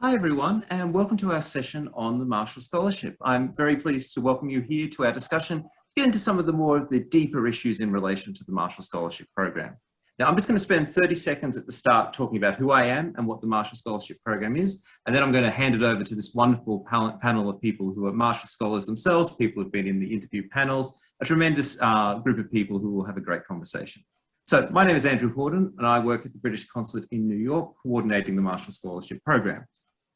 Hi everyone, and welcome to our session on the Marshall Scholarship. I'm very pleased to welcome you here to our discussion to get into some of the deeper issues in relation to the Marshall Scholarship Program. Now, I'm just going to spend 30 seconds at the start talking about who I am and what the Marshall Scholarship Program is, and then I'm going to hand it over to this wonderful panel of people who are Marshall Scholars themselves, people who've been in the interview panels, a tremendous group of people who will have a great conversation. So my name is Andrew Horton, and I work at the British Consulate in New York, coordinating the Marshall Scholarship Program.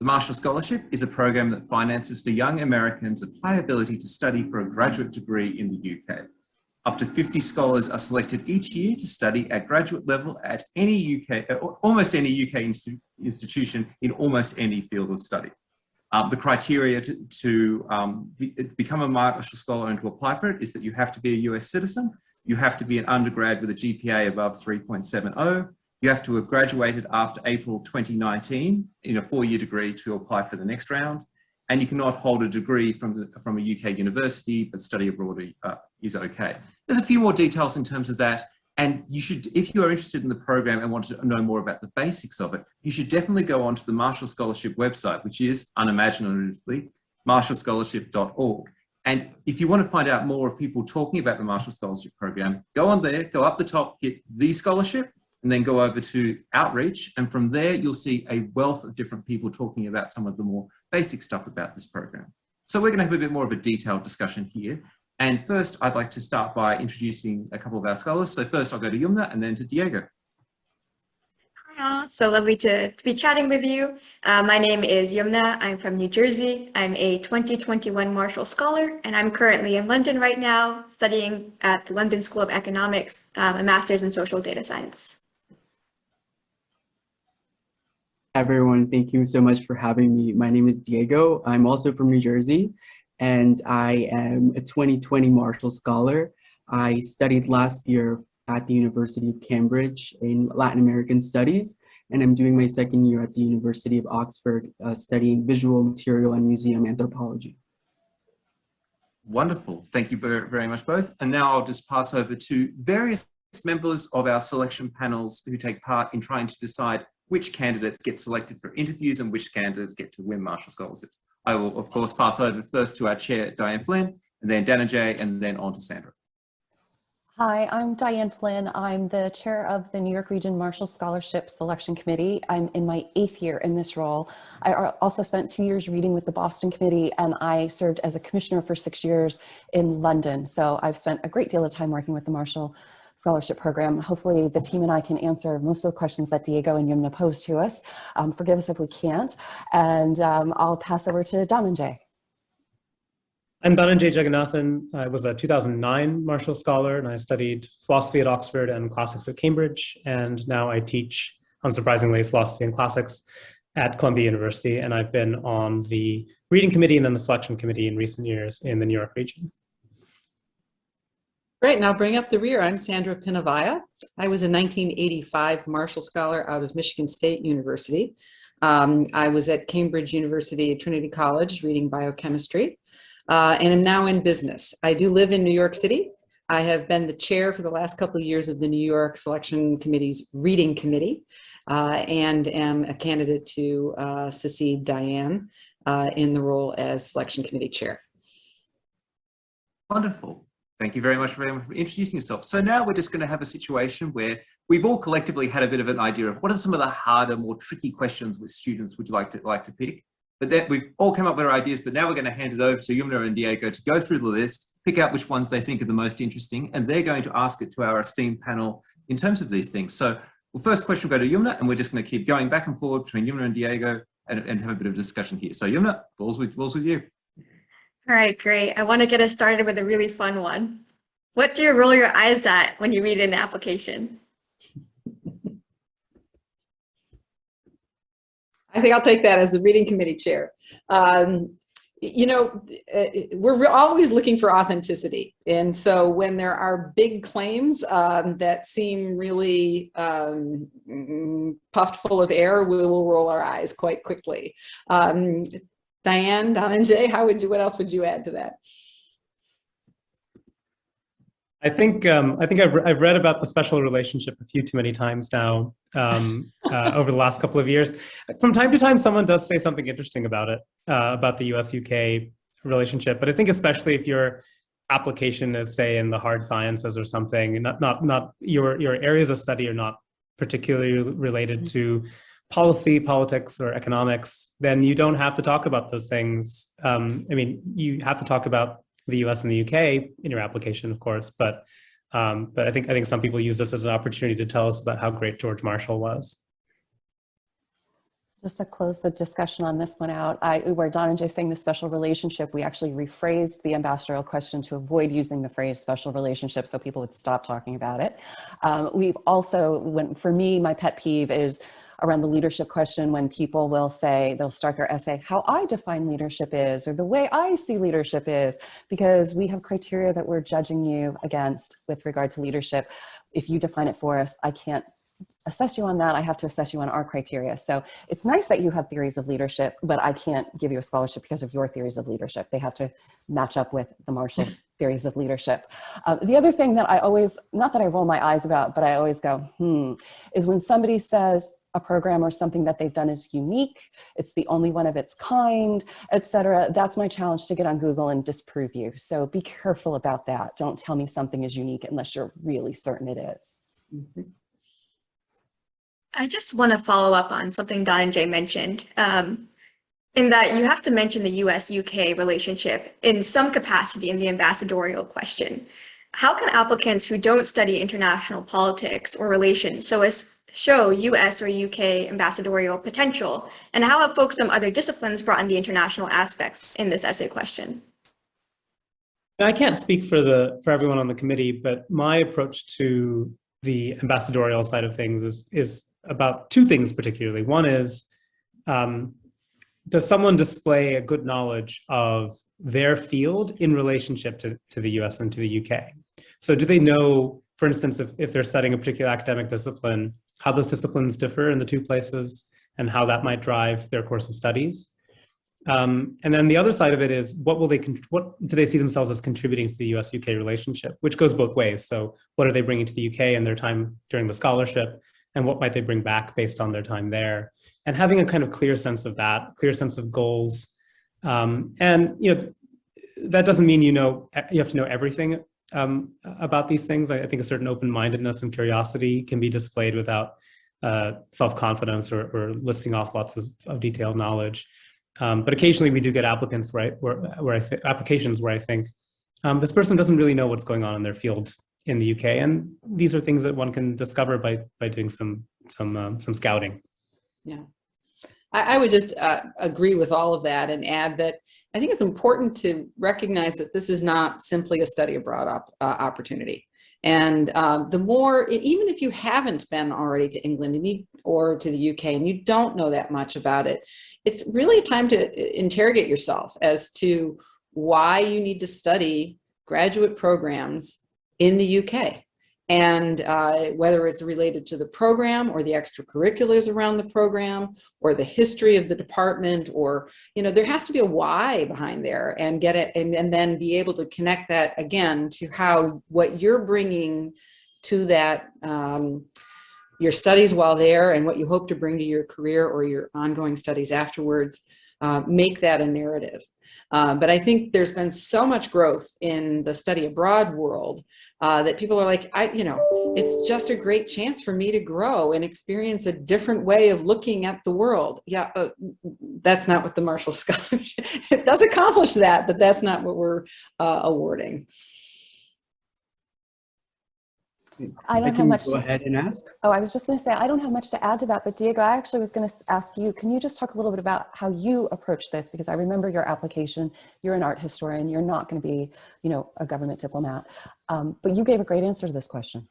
The Marshall Scholarship is a program that finances for young Americans of high ability to study for a graduate degree in the UK. Up to 50 scholars are selected each year to study at graduate level at any almost any UK institution in almost any field of study. The criteria to become a Marshall Scholar and to apply for it is that you have to be a US citizen, you have to be an undergrad with a GPA above 3.70, you have to have graduated after April 2019 in a 4-year degree to apply for the next round, and you cannot hold a degree from a UK university, but study abroad is okay. There's a few more details in terms of that, and you should, if you are interested in the program and want to know more about the basics of it, you should definitely go onto the Marshall Scholarship website, which is, unimaginatively, marshallscholarship.org. And if you want to find out more of people talking about the Marshall Scholarship Program, go on there, go up the top, hit the scholarship, and then go over to outreach. And from there, you'll see a wealth of different people talking about some of the more basic stuff about this program. So we're going to have a bit more of a detailed discussion here. And first, I'd like to start by introducing a couple of our scholars. So first, I'll go to Yumna and then to Diego. Hi all, so lovely to be chatting with you. My name is Yumna. I'm from New Jersey. I'm a 2021 Marshall Scholar, and I'm currently in London right now, studying at the London School of Economics, a master's in social data science. Everyone, thank you so much for having me. My name is Diego. I'm also from New Jersey, and I am a 2020 Marshall Scholar. I studied last year at the University of Cambridge in Latin American Studies, and I'm doing my second year at the University of Oxford studying visual material and museum anthropology. Wonderful. Thank you very much both. And now I'll just pass over to various members of our selection panels who take part in trying to decide which candidates get selected for interviews and which candidates get to win Marshall Scholarships. I will, of course, pass over first to our chair, Diane Flynn, and then Dhananjay, and then on to Sandra. Hi, I'm Diane Flynn. I'm the chair of the New York Region Marshall Scholarship Selection Committee. I'm in my 8th year in this role. I also spent 2 years reading with the Boston Committee, and I served as a commissioner for 6 years in London. So I've spent a great deal of time working with the Marshall Scholarship Program. Hopefully the team and I can answer most of the questions that Diego and Yumna posed to us. Forgive us if we can't. And I'll pass over to Dhananjay. I'm Dhananjay Jagannathan. I was a 2009 Marshall Scholar, and I studied philosophy at Oxford and classics at Cambridge. And now I teach, unsurprisingly, philosophy and classics at Columbia University. And I've been on the reading committee and then the selection committee in recent years in the New York region. Great, and I'll bring up the rear. I'm Sandra Pinavaya. I was a 1985 Marshall Scholar out of Michigan State University. I was at Cambridge University at Trinity College reading biochemistry, and am now in business. I do live in New York City. I have been the chair for the last couple of years of the New York Selection Committee's Reading Committee, and am a candidate to succeed Diane in the role as Selection Committee Chair. Wonderful. Thank you very much for introducing yourself. So now we're just going to have a situation where we've all collectively had a bit of an idea of what are some of the harder, more tricky questions which students would like to pick. But then we've all come up with our ideas, but now we're going to hand it over to Yumna and Diego to go through the list, pick out which ones they think are the most interesting, and they're going to ask it to our esteemed panel in terms of these things. So the first question will go to Yumna, and we're just going to keep going back and forward between Yumna and Diego and have a bit of discussion here. So Yumna, balls with you. All right, great. I want to get us started with a really fun one. What do you roll your eyes at when you read an application? I think I'll take that as the reading committee chair. You know, we're always looking for authenticity. And so when there are big claims that seem really puffed full of air, we will roll our eyes quite quickly. Diane, Dhananjay, what else would you add to that? I've read about the special relationship a few too many times now over the last couple of years. From time to time, someone does say something interesting about it, about the US-UK relationship. But I think especially if your application is, say, in the hard sciences or something, not your areas of study are not particularly related to policy, politics, or economics, then you don't have to talk about those things. I mean, you have to talk about the US and the UK in your application, of course, but I think some people use this as an opportunity to tell us about how great George Marshall was. Just to close the discussion on this one out, where Don and Jay saying the special relationship, we actually rephrased the ambassadorial question to avoid using the phrase special relationship so people would stop talking about it. We've also, for me, my pet peeve is around the leadership question when people will say, they'll start their essay, how I define leadership is, or the way I see leadership is, because we have criteria that we're judging you against with regard to leadership. If you define it for us, I can't assess you on that. I have to assess you on our criteria. So it's nice that you have theories of leadership, but I can't give you a scholarship because of your theories of leadership. They have to match up with the Marshall theories of leadership. The other thing that I always, not that I roll my eyes about, but I always go, is when somebody says a program or something that they've done is unique, it's the only one of its kind, etc. That's my challenge, to get on Google and disprove you. So be careful about that. Don't tell me something is unique unless you're really certain it is. Mm-hmm. I just want to follow up on something Don and Jay mentioned, in that you have to mention the US-UK relationship in some capacity in the ambassadorial question. How can applicants who don't study international politics or relations show US or UK ambassadorial potential? And how have folks from other disciplines brought in the international aspects in this essay question? I can't speak for everyone on the committee, but my approach to the ambassadorial side of things is about two things particularly. One is, does someone display a good knowledge of their field in relationship to the US and to the UK? So do they know, for instance, if they're studying a particular academic discipline, how those disciplines differ in the two places and how that might drive their course of studies? And then the other side of it is, what do they see themselves as contributing to the US-UK relationship, which goes both ways. So what are they bringing to the UK in their time during the scholarship, and what might they bring back based on their time there? And having a kind of clear sense of that, clear sense of goals. And that doesn't mean you have to know everything about these things. I think a certain open-mindedness and curiosity can be displayed without self-confidence or listing off lots of detailed knowledge. But occasionally we do get applicants applications where I think this person doesn't really know what's going on in their field in the UK, and these are things that one can discover by doing some scouting. Yeah, I would just agree with all of that and add that I think it's important to recognize that this is not simply a study abroad opportunity. And the more, even if you haven't been already to England or to the UK and you don't know that much about it, it's really a time to interrogate yourself as to why you need to study graduate programs in the UK. And whether it's related to the program or the extracurriculars around the program or the history of the department, or, there has to be a why behind there, and get it, and then be able to connect that again to what you're bringing to that, your studies while there, and what you hope to bring to your career or your ongoing studies afterwards. Make that a narrative. But I think there's been so much growth in the study abroad world that people are like, it's just a great chance for me to grow and experience a different way of looking at the world. Yeah, that's not what the Marshall Scholarship, it does accomplish that, but that's not what we're awarding. I don't have much go ahead and ask. Oh, I was just going to say, I don't have much to add to that, but Diego, I actually was going to ask you, can you just talk a little bit about how you approach this? Because I remember your application, you're an art historian, you're not going to be, a government diplomat, but you gave a great answer to this question.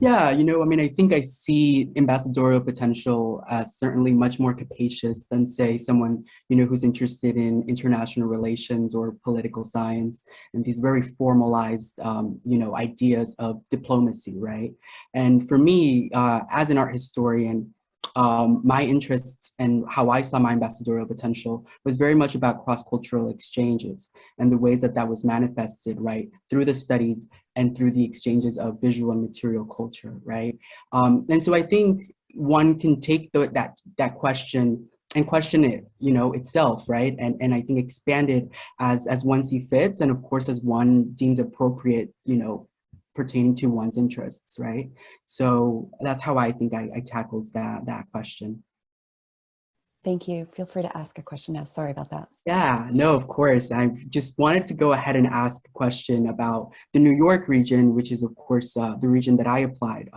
Yeah, I think I see ambassadorial potential as certainly much more capacious than, say, someone, who's interested in international relations or political science and these very formalized, ideas of diplomacy, right? And for me, as an art historian, my interests and how I saw my ambassadorial potential was very much about cross-cultural exchanges and the ways that was manifested, right, through the studies and through the exchanges of visual and material culture, right? And so I think one can take that question and question it, itself, right? And I think expand it as one see fits, and of course as one deems appropriate, pertaining to one's interests, right? So that's how I think I tackled that question. Thank you. Feel free to ask a question now. Sorry about that. Yeah, no, of course. I just wanted to go ahead and ask a question about the New York region, which is of course the region that I applied.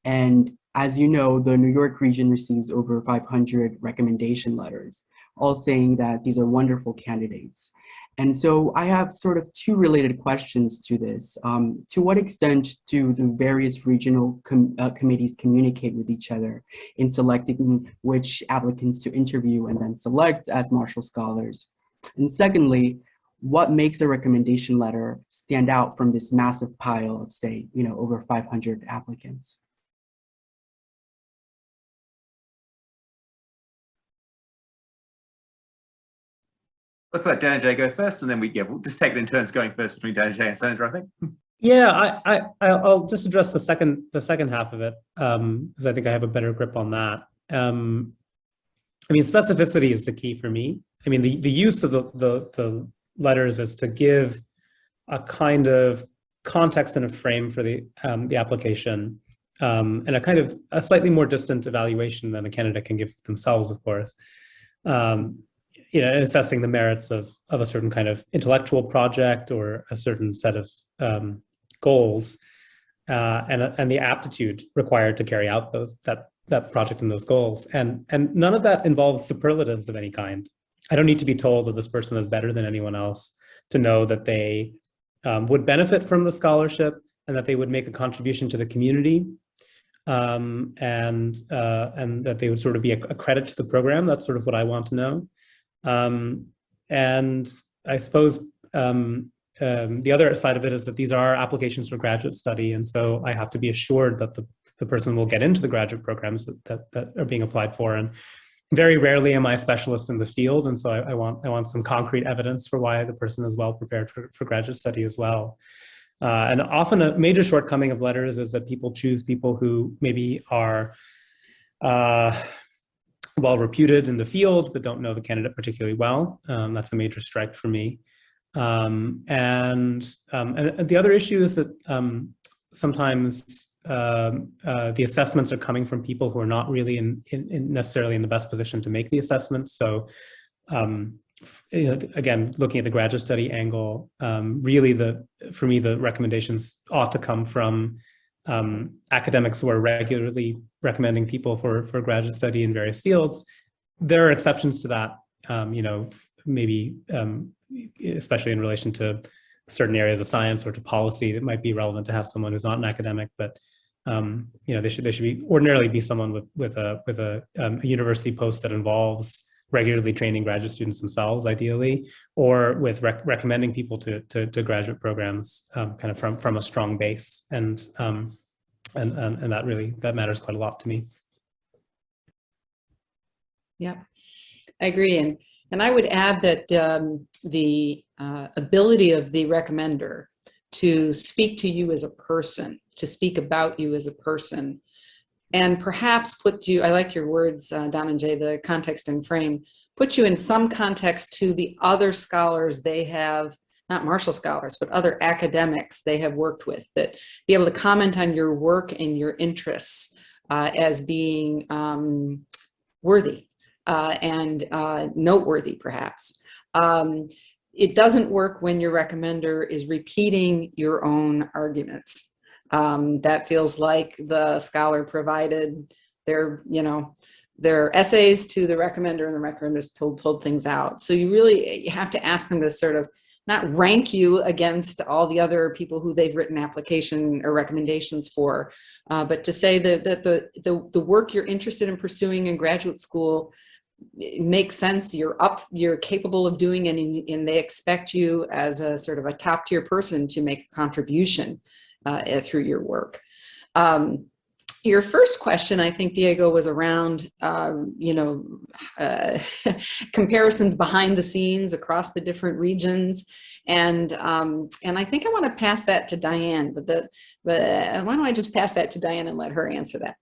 And as you know, the New York region receives over 500 recommendation letters, all saying that these are wonderful candidates. And so I have sort of two related questions to this. To what extent do the various regional committees communicate with each other in selecting which applicants to interview and then select as Marshall Scholars? And secondly, what makes a recommendation letter stand out from this massive pile of, say, over 500 applicants? Let's let Dhananjay go first, and then we'll just take it in turns going first between Dhananjay and Sandra, I think. Yeah, I'll just address the second half of it, because I think I have a better grip on that. I mean, specificity is the key for me. I mean, the use of the letters is to give a kind of context and a frame for the application, and a kind of a slightly more distant evaluation than a candidate can give themselves, of course. Assessing the merits of a certain kind of intellectual project or a certain set of goals, and the aptitude required to carry out that project and those goals. And none of that involves superlatives of any kind. I don't need to be told that this person is better than anyone else to know that they would benefit from the scholarship and that they would make a contribution to the community, and that they would sort of be a credit to the program. That's sort of what I want to know. And I suppose the other side of it is that these are applications for graduate study, and so I have to be assured that the person will get into the graduate programs that are being applied for. And very rarely am I a specialist in the field, and so I want some concrete evidence for why the person is well prepared for graduate study as well. And often a major shortcoming of letters is that people choose people who maybe are well reputed in the field, but don't know the candidate particularly well. That's a major strike for me. And the other issue is that sometimes the assessments are coming from people who are not really necessarily in the best position to make the assessments. So again, looking at the graduate study angle, really for me, the recommendations ought to come from academics who are regularly recommending people for graduate study in various fields. There are exceptions to that, maybe especially in relation to certain areas of science or to policy that might be relevant to have someone who's not an academic, but they should ordinarily be someone with a university post that involves regularly training graduate students themselves, ideally, or with recommending people to graduate programs, kind of from a strong base, and that matters quite a lot to me. Yeah, I agree, and I would add that the ability of the recommender to speak to you as a person, to speak about you as a person, and perhaps put you, I like your words, Dhananjay, the context and frame, put you in some context to the other scholars they have, not Marshall Scholars, but other academics they have worked with, that be able to comment on your work and your interests as being worthy and noteworthy, perhaps. It doesn't work when your recommender is repeating your own arguments. That feels like the scholar provided their essays to the recommender, and the recommender's pulled things out. So you have to ask them to sort of not rank you against all the other people who they've written application or recommendations for, but to say that the work you're interested in pursuing in graduate school makes sense, you're capable of doing it, and they expect you as a sort of a top tier person to make a contribution through your work. Your first question, I think, Diego, was around, comparisons behind the scenes across the different regions. And I think I want to pass that to Diane, but why don't I just pass that to Diane and let her answer that?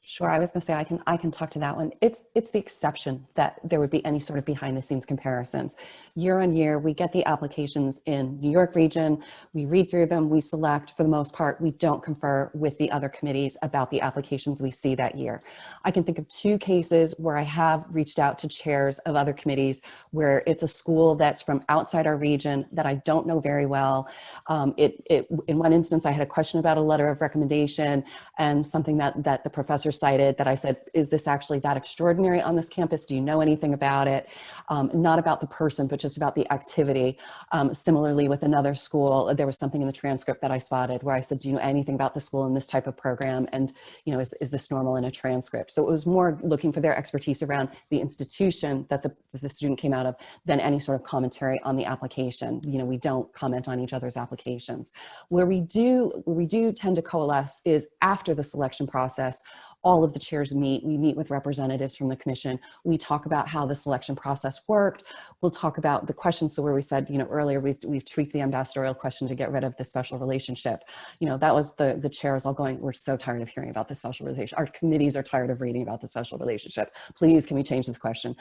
Sure, I was going to say I can talk to that one. It's the exception that there would be any sort of behind the scenes comparisons. Year on year, we get the applications in New York region, we read through them, we select. For the most part, we don't confer with the other committees about the applications we see that year. I can think of 2 cases where I have reached out to chairs of other committees where it's a school that's from outside our region that I don't know very well. In one instance, I had a question about a letter of recommendation and something that the professor cited that I said, is this actually that extraordinary on this campus? Do you know anything about it? Not about the person, but just about the activity. Similarly, with another school, there was something in the transcript that I spotted where I said, do you know anything about the school in this type of program? And, is this normal in a transcript? So it was more looking for their expertise around the institution that the student came out of than any sort of commentary on the application. We don't comment on each other's applications. Where we do tend to coalesce is after the selection process. All of the chairs meet. We meet with representatives from the commission. We talk about how the selection process worked. We'll talk about the questions. So where we said, earlier, we've tweaked the ambassadorial question to get rid of the special relationship. That was the chairs all going, we're so tired of hearing about the special relationship. Our committees are tired of reading about the special relationship. Please, can we change this question?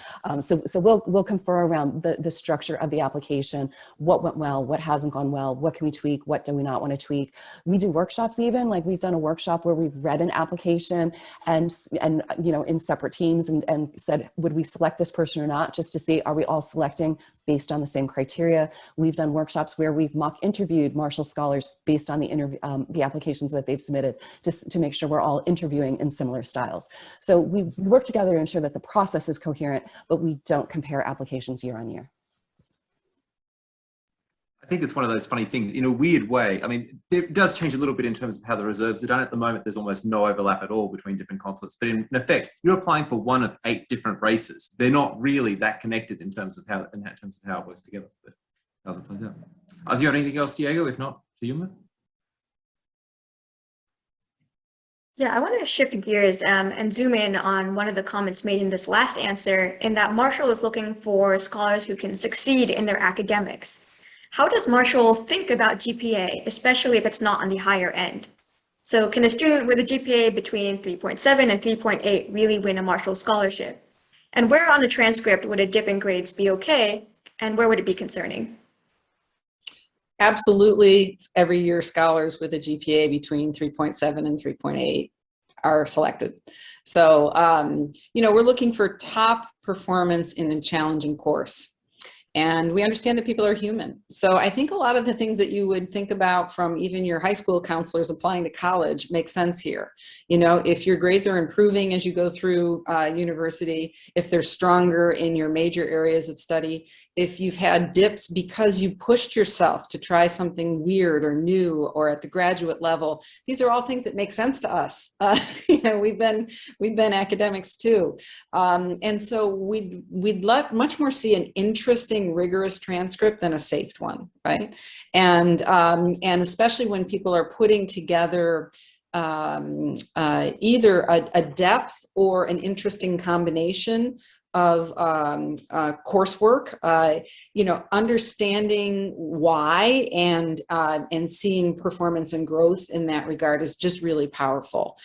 So we'll confer around the structure of the application, what went well, what hasn't gone well, what can we tweak, what do we not want to tweak. We do workshops even, like we've done a workshop where we've read an application and in separate teams and said, would we select this person or not, just to see, are we all selecting based on the same criteria? We've done workshops where we've mock interviewed Marshall scholars based on the applications that they've submitted to make sure we're all interviewing in similar styles. So we work together to ensure that the process is coherent, but we don't compare applications year on year. I think it's one of those funny things in a weird way. I mean, it does change a little bit in terms of how the reserves are done. At the moment, there's almost no overlap at all between different consulates. But in effect, you're applying for one of 8 different races. They're not really that connected in terms of how it works together. But how's it plays out? Do you have anything else, Diego? If not, to Yumna? Yeah, I want to shift gears and zoom in on one of the comments made in this last answer, in that Marshall is looking for scholars who can succeed in their academics. How does Marshall think about GPA, especially if it's not on the higher end? So can a student with a GPA between 3.7 and 3.8 really win a Marshall scholarship? And where on a transcript would a dip in grades be okay? And where would it be concerning? Absolutely, every year scholars with a GPA between 3.7 and 3.8 are selected. So, we're looking for top performance in a challenging course. And we understand that people are human. So I think a lot of the things that you would think about from even your high school counselors applying to college make sense here. If your grades are improving as you go through university, if they're stronger in your major areas of study, if you've had dips because you pushed yourself to try something weird or new or at the graduate level, these are all things that make sense to us. We've been academics too. And so we'd much more see an interesting, rigorous transcript than a safe one, right? And especially when people are putting together either a depth or an interesting combination of coursework, understanding why and seeing performance and growth in that regard is just really powerful.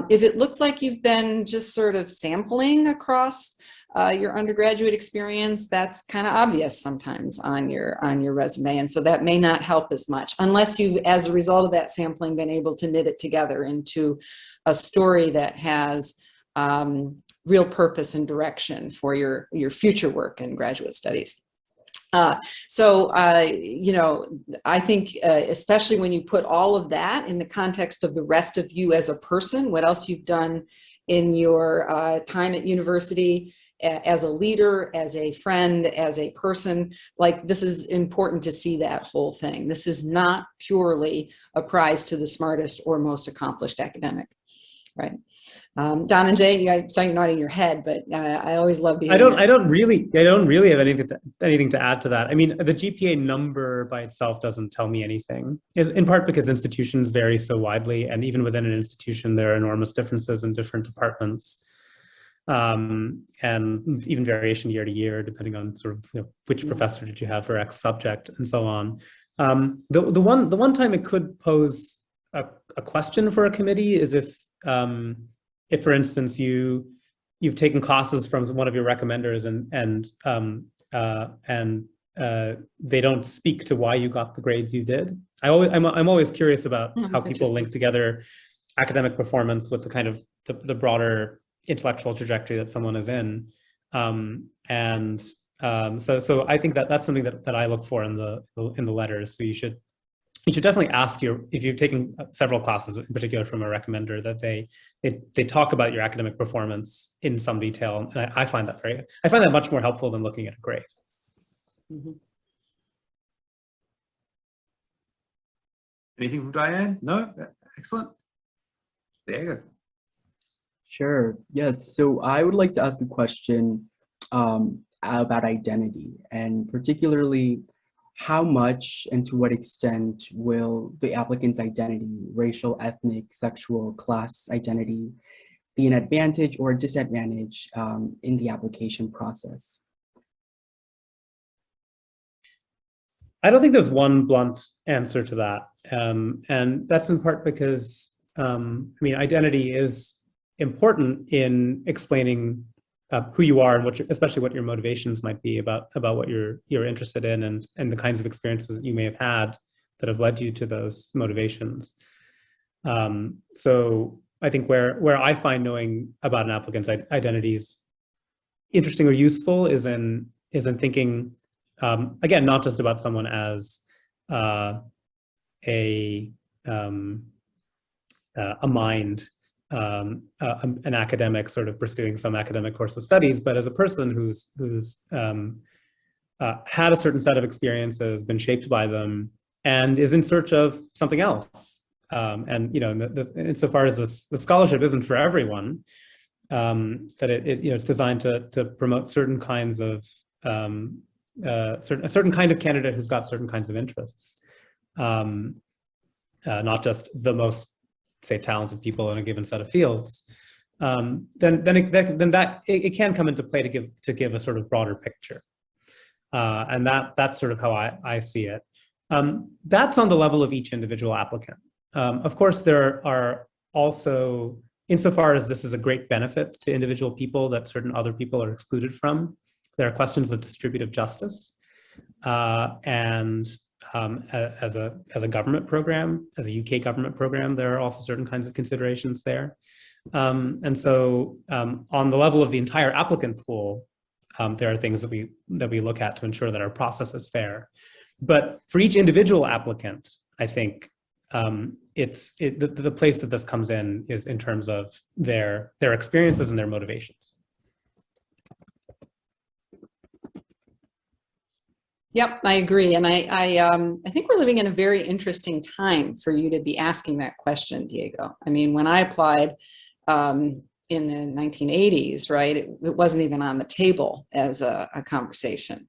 If it looks like you've been just sort of sampling across your undergraduate experience, that's kind of obvious sometimes on your resume, and so that may not help as much unless you, as a result of that sampling, been able to knit it together into a story that has real purpose and direction for your future work in graduate studies. I think especially when you put all of that in the context of the rest of you as a person, what else you've done in your time at university, as a leader, as a friend, as a person, like this is important to see that whole thing. This is not purely a prize to the smartest or most accomplished academic. right? Don and Jay, I saw you nodding your head, but I always love to hear. I don't really have anything to add to that. I mean, the GPA number by itself doesn't tell me anything. In part because institutions vary so widely, and even within an institution, there are enormous differences in different departments, and even variation year to year, depending on sort of which professor did you have for X subject and so on. The one time it could pose a question for a committee is if, for instance, you've taken classes from one of your recommenders and they don't speak to why you got the grades you did. I'm always curious about how people link together academic performance with the kind of the broader intellectual trajectory that someone is in, so I think that's something that I look for in the letters. So you should definitely ask if you've taken several classes, in particular from a recommender, that they talk about your academic performance in some detail. And I find that much more helpful than looking at a grade. Mm-hmm. Anything from Diane? No? Excellent. There you go. Sure. Yes. So I would like to ask a question about identity, and particularly how much and to what extent will the applicant's identity, racial, ethnic, sexual, class identity, be an advantage or a disadvantage in the application process? I don't think there's one blunt answer to that. And that's in part because, identity is important in explaining who you are and especially what your motivations might be about what you're interested in and the kinds of experiences that you may have had that have led you to those motivations. So I think where I find knowing about an applicant's identities interesting or useful is in thinking, again, not just about someone as a mind, an academic sort of pursuing some academic course of studies, but as a person who's had a certain set of experiences, been shaped by them, and is in search of something else. Insofar as the scholarship isn't for everyone, that it's designed to promote certain kinds of a certain kind of candidate who's got certain kinds of interests, not just the most, say, talented people in a given set of fields. Then it can come into play to give a sort of broader picture, and that's sort of how I see it. That's on the level of each individual applicant. Of course, there are also, insofar as this is a great benefit to individual people that certain other people are excluded from, there are questions of distributive justice, and as a government program, as a UK government program, there are also certain kinds of considerations there. And so on the level of the entire applicant pool, there are things that we look at to ensure that our process is fair. But for each individual applicant, I think the place that this comes in is in terms of their experiences and their motivations. Yep, I agree. And I think we're living in a very interesting time for you to be asking that question, Diego. I mean, when I applied in the 1980s, right, it wasn't even on the table as a conversation.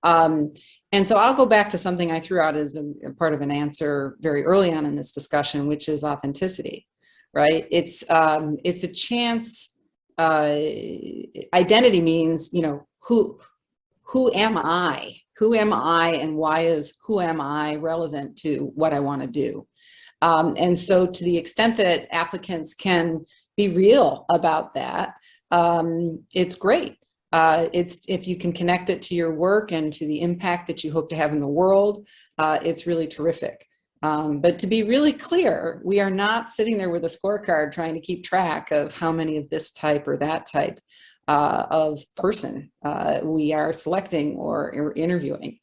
And so I'll go back to something I threw out as a part of an answer very early on in this discussion, which is authenticity, right? It's a chance. Identity means, who am I? Who am I, and why is who am I relevant to what I want to do? And so to the extent that applicants can be real about that, it's great. If you can connect it to your work and to the impact that you hope to have in the world, it's really terrific. But to be really clear, we are not sitting there with a scorecard trying to keep track of how many of this type or that type of person we are selecting or interviewing.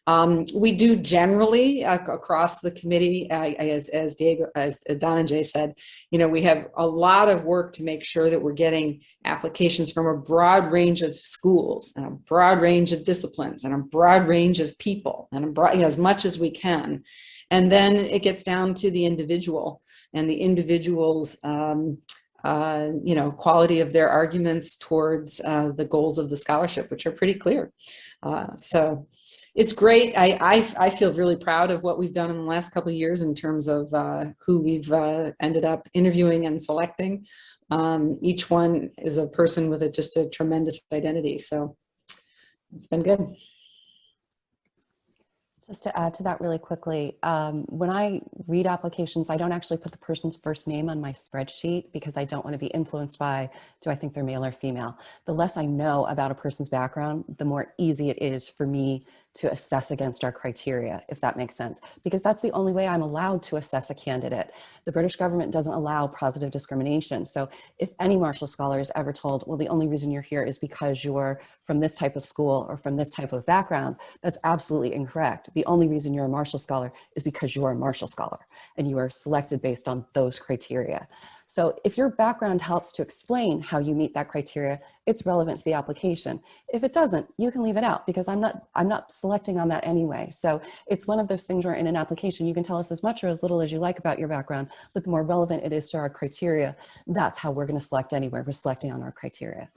We do generally across the committee, as Don and Jay said, we have a lot of work to make sure that we're getting applications from a broad range of schools and a broad range of disciplines and a broad range of people and as much as we can. And then it gets down to the individual and the individual's quality of their arguments towards the goals of the scholarship, which are pretty clear. So it's great. I feel really proud of what we've done in the last couple of years in terms of who we've ended up interviewing and selecting. Each one is a person with just a tremendous identity. So it's been good. Just to add to that really quickly, when I read applications, I don't actually put the person's first name on my spreadsheet because I don't want to be influenced by, do I think they're male or female? The less I know about a person's background, the more easy it is for me to assess against our criteria, if that makes sense, because that's the only way I'm allowed to assess a candidate. The British government doesn't allow positive discrimination. So if any Marshall Scholar is ever told, well, the only reason you're here is because you're from this type of school or from this type of background, that's absolutely incorrect. The only reason you're a Marshall Scholar is because you're a Marshall Scholar and you are selected based on those criteria. So if your background helps to explain how you meet that criteria, it's relevant to the application. If it doesn't, you can leave it out because I'm not selecting on that anyway. So it's one of those things where in an application, you can tell us as much or as little as you like about your background, but the more relevant it is to our criteria, that's how we're going to select anywhere. We're selecting on our criteria.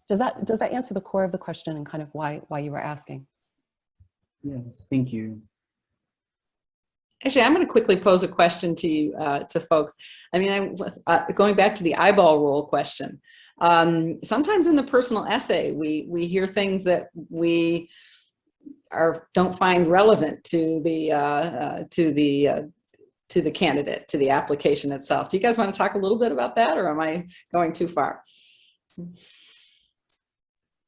Does that answer the core of the question and kind of why you were asking? Yes, thank you. Actually, I'm going to quickly pose a question to you, to folks. I mean, going back to the eyeball rule question. Sometimes in the personal essay, we hear things that we don't find relevant to the candidate, to the application itself. Do you guys want to talk a little bit about that, or am I going too far?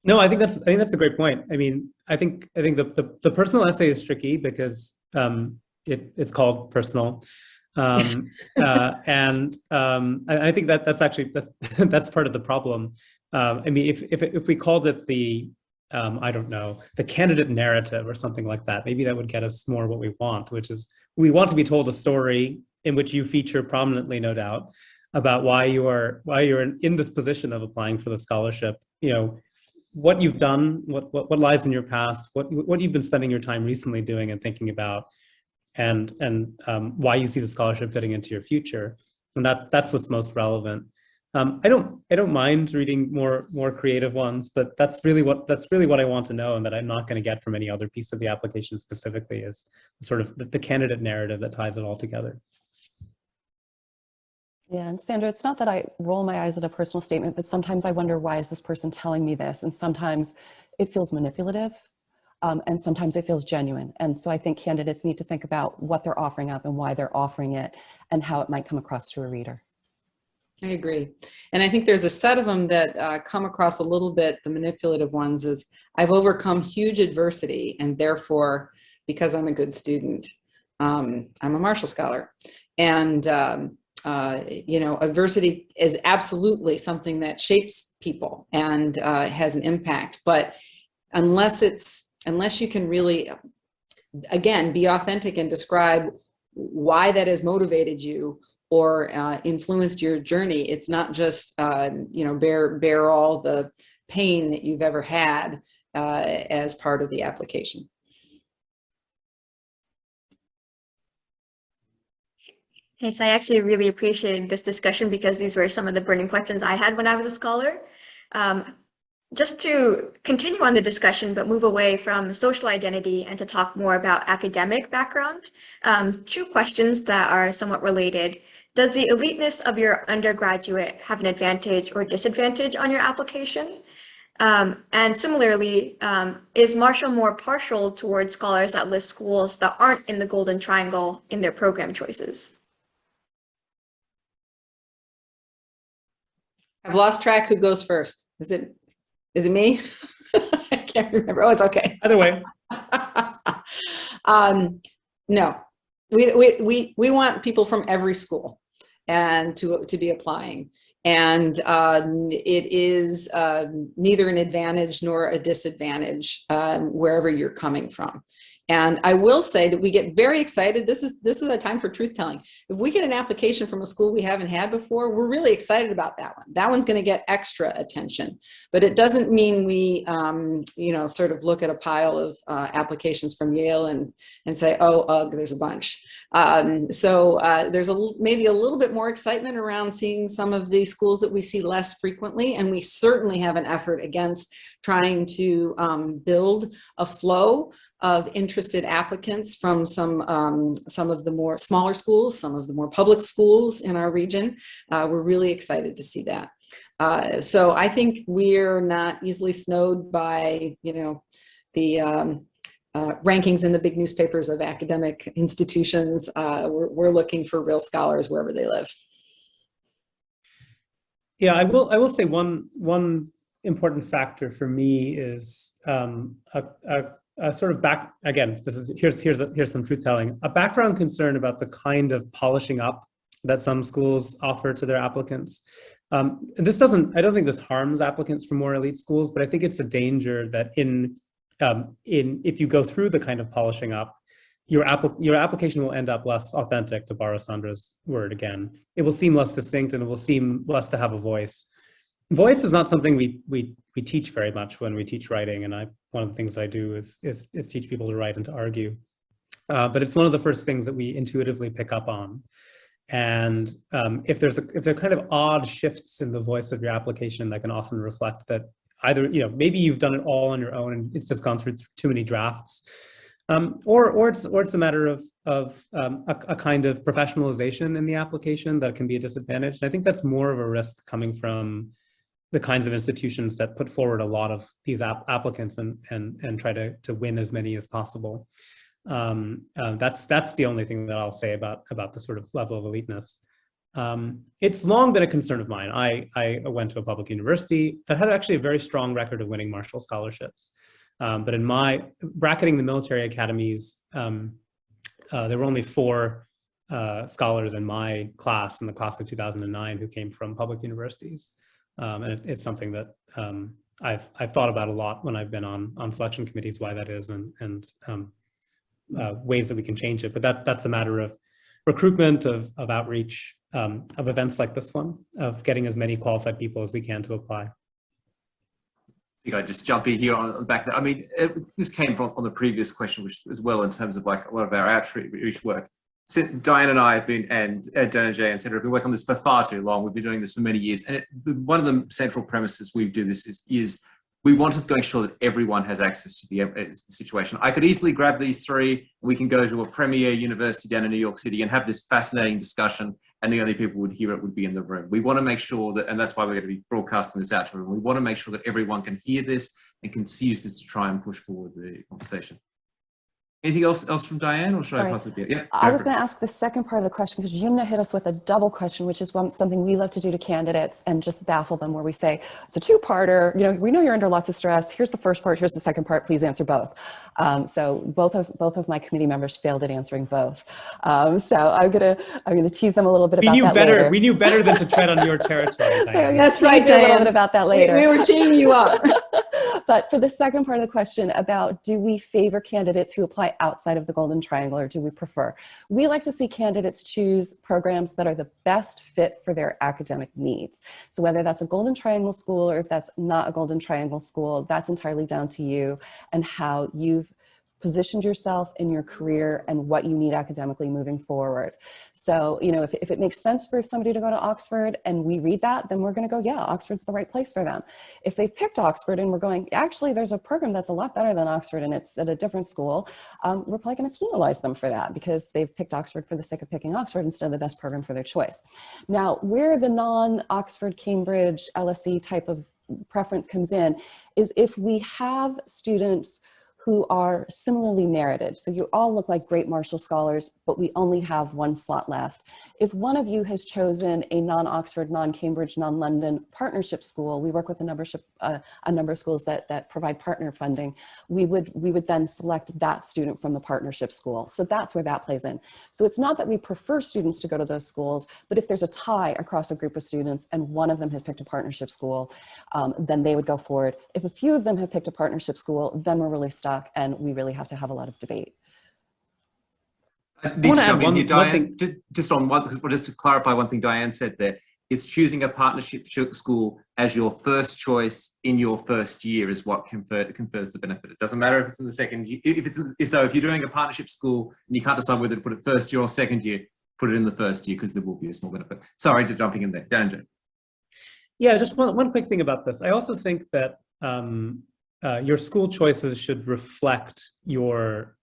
No, I think that's a great point. I mean, I think the personal essay is tricky because it's called personal, and I think that's actually that's part of the problem. I mean, if we called it the I don't know, the candidate narrative or something like that, maybe that would get us more what we want, which is we want to be told a story in which you feature prominently, no doubt, about why you're in this position of applying for the scholarship. You know, what you've done, what lies in your past, what you've been spending your time recently doing and thinking about, and why you see the scholarship fitting into your future, and that's what's most relevant. I don't mind reading more creative ones, but that's really what I want to know, and that I'm not going to get from any other piece of the application specifically, is sort of the candidate narrative that ties it all together. Yeah, and Sandra, it's not that I roll my eyes at a personal statement, but sometimes I wonder, why is this person telling me this? And sometimes it feels manipulative, and sometimes it feels genuine. And so I think candidates need to think about what they're offering up and why they're offering it and how it might come across to a reader. I agree. And I think there's a set of them that come across a little bit, the manipulative ones, is I've overcome huge adversity, and therefore, because I'm a good student, I'm a Marshall Scholar. And adversity is absolutely something that shapes people and has an impact. But unless you can really, again, be authentic and describe why that has motivated you or influenced your journey, it's not just bear all the pain that you've ever had as part of the application. Yes, I actually really appreciated this discussion because these were some of the burning questions I had when I was a scholar. Just to continue on the discussion, but move away from social identity and to talk more about academic background, two questions that are somewhat related. Does the eliteness of your undergraduate have an advantage or disadvantage on your application? And similarly, is Marshall more partial towards scholars that list schools that aren't in the Golden Triangle in their program choices? I've lost track who goes first. Is it me? I can't remember. Oh, it's okay. Either way. No, we want people from every school and to be applying. And it is neither an advantage nor a disadvantage wherever you're coming from. And I will say that we get very excited. This is a time for truth telling. If we get an application from a school we haven't had before, we're really excited about that one. That one's going to get extra attention. But it doesn't mean we, sort of look at a pile of applications from Yale and say, oh, ugh, there's a bunch. So there's maybe a little bit more excitement around seeing some of the schools that we see less frequently. And we certainly have an effort against trying to build a flow of interested applicants from some of the more smaller schools, some of the more public schools in our region. We're really excited to see that. So I think we're not easily snowed by, the rankings in the big newspapers of academic institutions. We're looking for real scholars wherever they live. Yeah, I will say one important factor for me is a sort of here's some truth telling, a background concern about the kind of polishing up that some schools offer to their applicants. I don't think this harms applicants from more elite schools, but I think it's a danger that if you go through the kind of polishing up, your application will end up less authentic, to borrow Sandra's word again. It will seem less distinct and it will seem less to have a voice. Voice is not something we teach very much when we teach writing, and one of the things I do is teach people to write and to argue. But it's one of the first things that we intuitively pick up on. And if there are kind of odd shifts in the voice of your application that can often reflect that either maybe you've done it all on your own and it's just gone through too many drafts, or it's a matter of a kind of professionalization in the application that can be a disadvantage. And I think that's more of a risk coming from the kinds of institutions that put forward a lot of these applicants and try to win as many as possible. That's the only thing that I'll say about the sort of level of eliteness. It's long been a concern of mine. I went to a public university that had actually a very strong record of winning Marshall scholarships. But in my bracketing the military academies, there were only 4 scholars in my class, in the class of 2009, who came from public universities. And it's something that I've thought about a lot when I've been on selection committees, why that is, and ways that we can change it. But that's a matter of recruitment, of outreach, of events like this one, of getting as many qualified people as we can to apply. I think I just jump in here on the back of that. I mean, this came from on the previous question, which as well in terms of like a lot of our outreach work. Diane and I have been, and Donajay and Sandra have been working on this for far too long. We've been doing this for many years. And one of the central premises we do this is we want to make sure that everyone has access to the situation. I could easily grab these 3, we can go to a premier university down in New York City and have this fascinating discussion, and the only people who would hear it would be in the room. We want to make sure that, and that's why we're going to be broadcasting this out to everyone, we want to make sure that everyone can hear this and can use this to try and push forward the conversation. Anything else from Diane, or should I pass it there? Yeah, I was going to ask the second part of the question, because Yumna hit us with a double question, which is something we love to do to candidates and just baffle them, where we say, it's a 2-parter, we know you're under lots of stress. Here's the first part, here's the second part, please answer both. So both of my committee members failed at answering both. So I'm gonna tease them a little bit about that later. We knew better than to tread on your territory, Diane. That's right, Diane. A little bit about that later. We were teeing you up. But for the second part of the question about, do we favor candidates who apply outside of the Golden Triangle, or do we prefer? We like to see candidates choose programs that are the best fit for their academic needs. So whether that's a Golden Triangle school or if that's not a Golden Triangle school, that's entirely down to you and how you've positioned yourself in your career and what you need academically moving forward. So, if it makes sense for somebody to go to Oxford and we read that, then we're going to go, yeah, Oxford's the right place for them. If they've picked Oxford and we're going, actually, there's a program that's a lot better than Oxford and it's at a different school, we're probably going to penalize them for that because they've picked Oxford for the sake of picking Oxford instead of the best program for their choice. Now, where the non-Oxford, Cambridge, LSE type of preference comes in is if we have students who are similarly merited. So you all look like great Marshall scholars, but we only have 1 slot left. if one of you has chosen a non-Oxford, non-Cambridge, non-London partnership school, we work with a number of schools that provide partner funding, we would then select that student from the partnership school. So that's where that plays in. So it's not that we prefer students to go to those schools, but if there's a tie across a group of students and one of them has picked a partnership school, then they would go forward. If a few of them have picked a partnership school, then we're really stuck and we really have to have a lot of debate. I need to jump in here, one Diane. Just to clarify one thing Diane said there, it's choosing a partnership school as your first choice in your first year is what confers the benefit. It doesn't matter if it's in the second year. If you're doing a partnership school and you can't decide whether to put it first year or second year, put it in the first year because there will be a small benefit. Sorry to jumping in there. Dan. Yeah, just one quick thing about this. I also think that your school choices should reflect your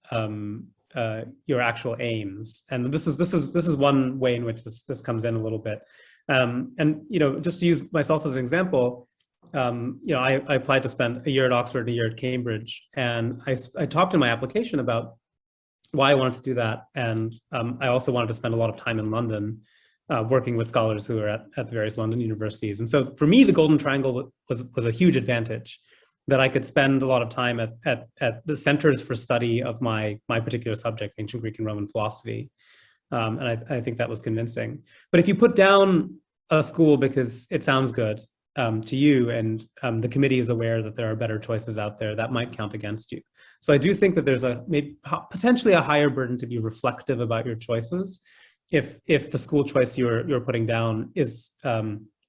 actual aims, and this is one way in which this comes in a little bit. And just to use myself as an example, I applied to spend a year at Oxford and a year at Cambridge, and I talked in my application about why I wanted to do that, and I also wanted to spend a lot of time in London, working with scholars who are at the various London universities. And so for me, the Golden Triangle was a huge advantage, that I could spend a lot of time at the centers for study of my particular subject, ancient Greek and Roman philosophy. And I think that was convincing. But if you put down a school because it sounds good to you, and the committee is aware that there are better choices out there, that might count against you. So I do think that there's potentially a higher burden to be reflective about your choices if the school choice you're putting down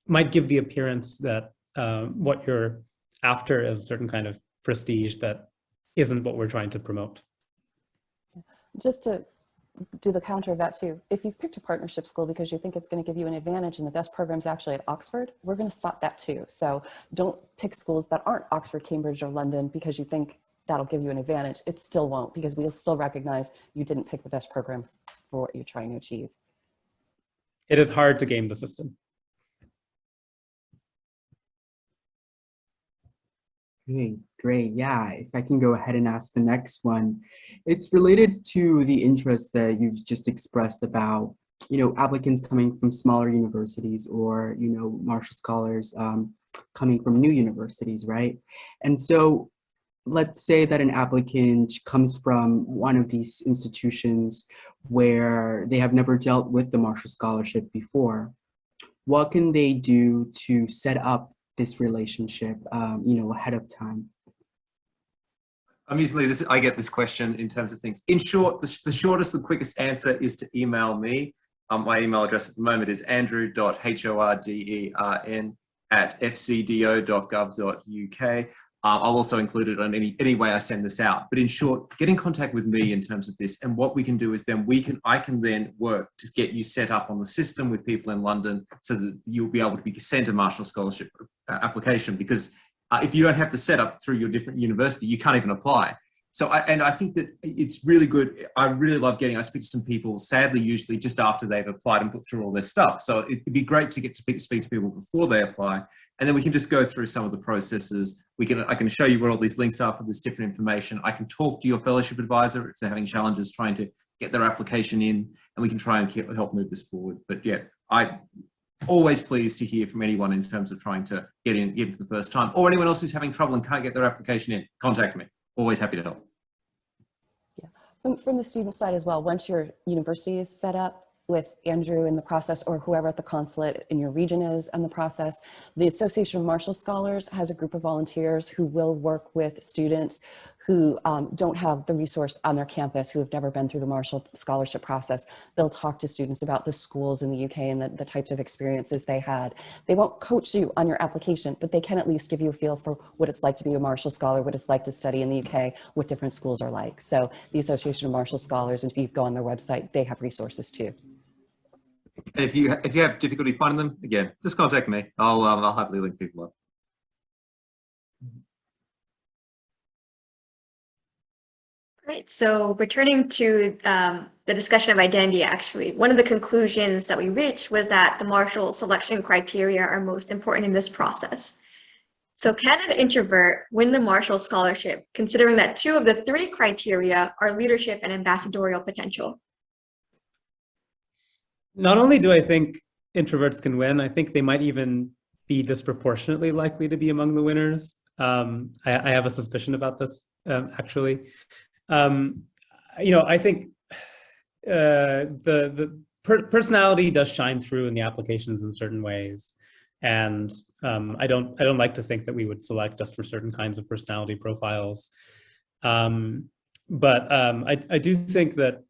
might give the appearance that what you're after is a certain kind of prestige that isn't what we're trying to promote. Just to do the counter of that too, if you've picked a partnership school because you think it's going to give you an advantage and the best program's actually at Oxford, we're going to spot that too. So don't pick schools that aren't Oxford, Cambridge, or London because you think that'll give you an advantage. It still won't, because we'll still recognize you didn't pick the best program for what you're trying to achieve. It is hard to game the system. Great. Yeah, if I can go ahead and ask the next one. It's related to the interest that you've just expressed about, applicants coming from smaller universities or, Marshall scholars coming from new universities, right? And so let's say that an applicant comes from one of these institutions where they have never dealt with the Marshall Scholarship before. What can they do to set up this relationship, ahead of time? Amusingly, I get this question in terms of things. In short, the shortest and quickest answer is to email me. My email address at the moment is andrew.hordern@fcdo.gov.uk. I'll also include it on any way I send this out. But in short, get in contact with me in terms of this, and what we can do is then I can then work to get you set up on the system with people in London so that you'll be able to be sent a Marshall Scholarship application, because if you don't have the setup through your different university, you can't even apply. So I think that it's really good. I really love I speak to some people, sadly, usually just after they've applied and put through all their stuff. So it'd be great to get to speak to people before they apply. And then we can just go through some of the processes. I can show you where all these links are for this different information. I can talk to your fellowship advisor if they're having challenges trying to get their application in, and we can try and help move this forward. But yeah, I'm always pleased to hear from anyone in terms of trying to get in for the first time, or anyone else who's having trouble and can't get their application in. Contact me. Always happy to help. Yeah. From the student side as well, once your university is set up with Andrew in the process, or whoever at the consulate in your region is in the process, the Association of Marshall Scholars has a group of volunteers who will work with students who don't have the resource on their campus, who have never been through the Marshall Scholarship process. They'll talk to students about the schools in the UK and the types of experiences they had. They won't coach you on your application, but they can at least give you a feel for what it's like to be a Marshall Scholar, what it's like to study in the UK, what different schools are like. So the Association of Marshall Scholars, and if you go on their website, they have resources too. And if you have difficulty finding them, again, just contact me. I'll happily link people up. Great. So returning to the discussion of identity, actually, one of the conclusions that we reached was that the Marshall selection criteria are most important in this process. So can an introvert win the Marshall Scholarship, considering that 2 of the 3 criteria are leadership and ambassadorial potential? not only do I think introverts can win, I think they might even be disproportionately likely to be among the winners. I have a suspicion about this, actually. I think the personality does shine through in the applications in certain ways, and I don't like to think that we would select just for certain kinds of personality profiles. But I do think that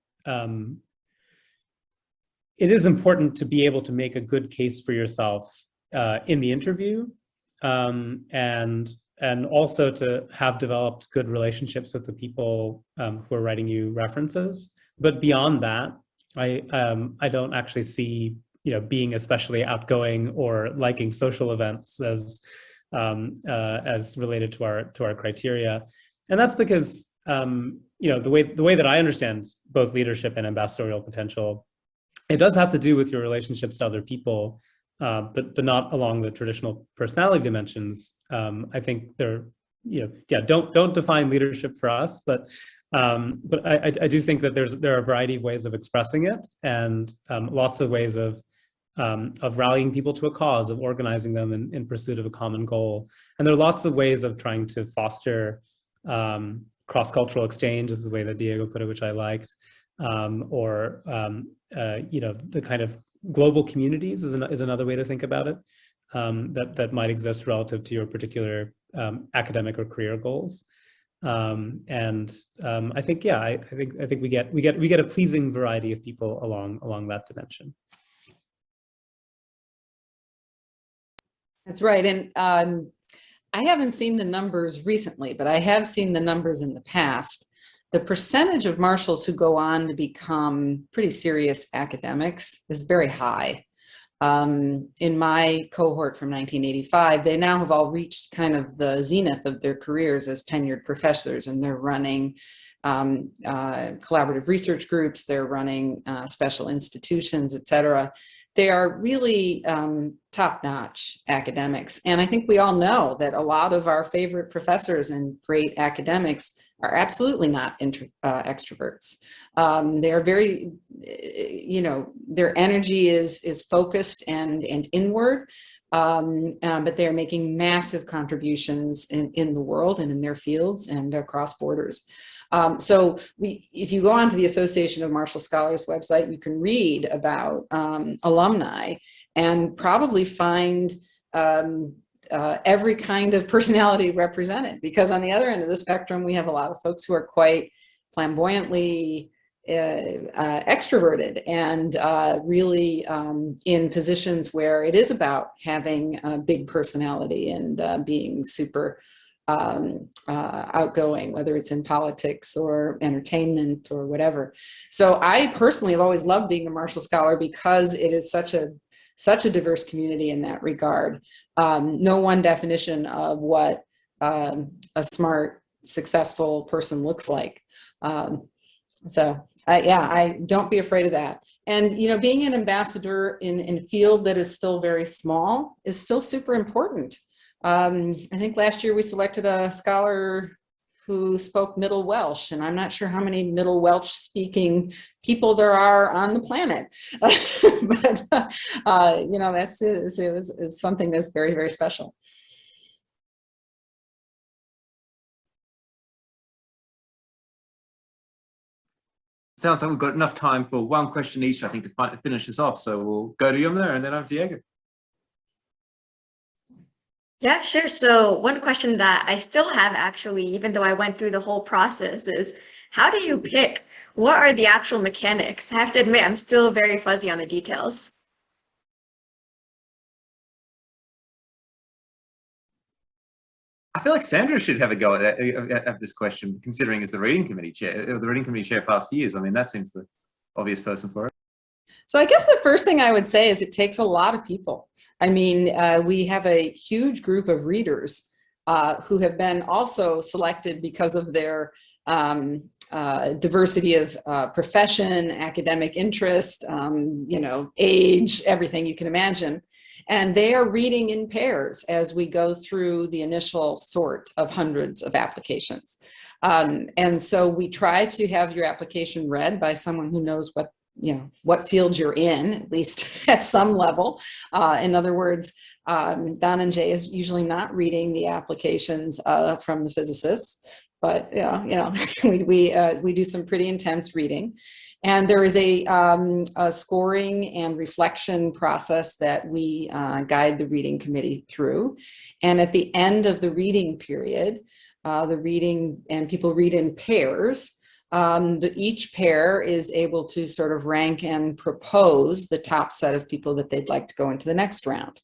it is important to be able to make a good case for yourself in the interview, and also to have developed good relationships with the people who are writing you references. But beyond that, I don't actually see being especially outgoing or liking social events as related to our criteria, and that's because the way that I understand both leadership and ambassadorial potential, it does have to do with your relationships to other people, but not along the traditional personality dimensions. I think don't define leadership for us, but I do think that there are a variety of ways of expressing it, and lots of ways of rallying people to a cause, of organizing them in pursuit of a common goal. And there are lots of ways of trying to foster cross-cultural exchange, is the way that Diego put it, which I liked, or the kind of global communities is another way to think about it, that might exist relative to your particular academic or career goals. And I think we get a pleasing variety of people along that dimension. That's right. And I haven't seen the numbers recently, but I have seen the numbers in the past. The percentage of marshals who go on to become pretty serious academics is very high. In my cohort from 1985, they now have all reached kind of the zenith of their careers as tenured professors, and they're running collaborative research groups, they're running special institutions, et cetera. They are really top-notch academics. And I think we all know that a lot of our favorite professors and great academics are absolutely not extroverts. They're very, their energy is focused and inward, but they're making massive contributions in the world and in their fields and across borders. So if you go onto the Association of Marshall Scholars website, you can read about alumni and probably find every kind of personality represented, because on the other end of the spectrum, we have a lot of folks who are quite flamboyantly extroverted and really in positions where it is about having a big personality and being super outgoing, whether it's in politics or entertainment or whatever. So I personally have always loved being a Marshall Scholar because it is such a diverse community in that regard. No one definition of what a smart, successful person looks like. So I don't be afraid of that. And being an ambassador in a field that is still very small is still super important. I think last year we selected a scholar who spoke Middle Welsh, and I'm not sure how many Middle Welsh speaking people there are on the planet. But that's something that's very, very special. Sounds like we've got enough time for one question each, I think, to finish this off. So we'll go to Yumna and then over to Diego. Yeah, sure. So one question that I still have, actually, even though I went through the whole process, is how do you pick? What are the actual mechanics? I have to admit, I'm still very fuzzy on the details. I feel like Sandra should have a go at this question, considering as the reading committee chair past years. I mean, that seems the obvious person for it. So I guess the first thing I would say is it takes a lot of people. I mean, we have a huge group of readers who have been also selected because of their diversity of profession, academic interest, age, everything you can imagine. And they are reading in pairs as we go through the initial sort of hundreds of applications. And so we try to have your application read by someone who knows what field you're in, at least at some level. In other words, Don and Jay is usually not reading the applications from the physicists, but we do some pretty intense reading. And there is a scoring and reflection process that we guide the reading committee through. And at the end of the reading period, people read in pairs. Each pair is able to sort of rank and propose the top set of people that they'd like to go into the next round.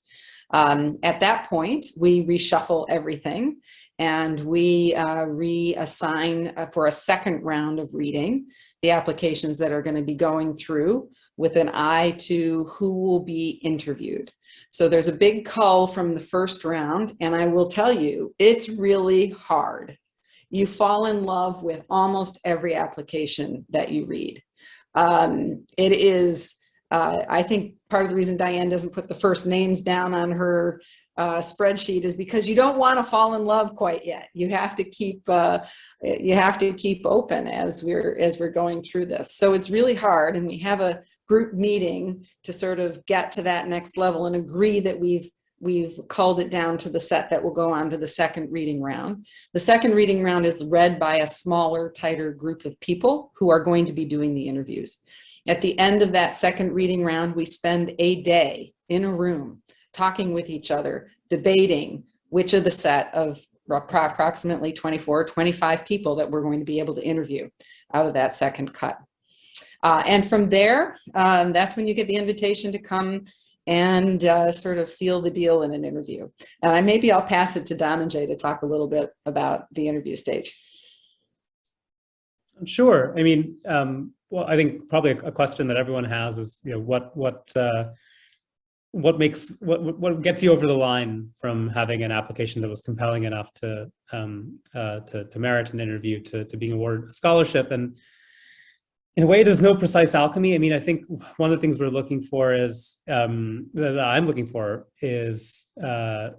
At that point, we reshuffle everything and we reassign for a second round of reading the applications that are going to be going through with an eye to who will be interviewed. So there's a big cull from the first round, and I will tell you, it's really hard. You fall in love with almost every application that you read. It is, I think part of the reason Diane doesn't put the first names down on her spreadsheet is because you don't want to fall in love quite yet. You have to keep open as we're going through this. So it's really hard, and we have a group meeting to sort of get to that next level and agree that we've culled it down to the set that will go on to the second reading round. The second reading round is read by a smaller, tighter group of people who are going to be doing the interviews. At the end of that second reading round, we spend a day in a room talking with each other, debating which of the set of approximately 24, 25 people that we're going to be able to interview out of that second cut. And from there, that's when you get the invitation to come and sort of seal the deal in an interview. And maybe I'll pass it to Don and Jay to talk a little bit about the interview stage. Sure. I mean, well, I think probably a question that everyone has is, what gets you over the line from having an application that was compelling enough to merit an interview to being awarded a scholarship? And in a way, there's no precise alchemy. I mean, I think one of the things we're looking for is, that I'm looking for is a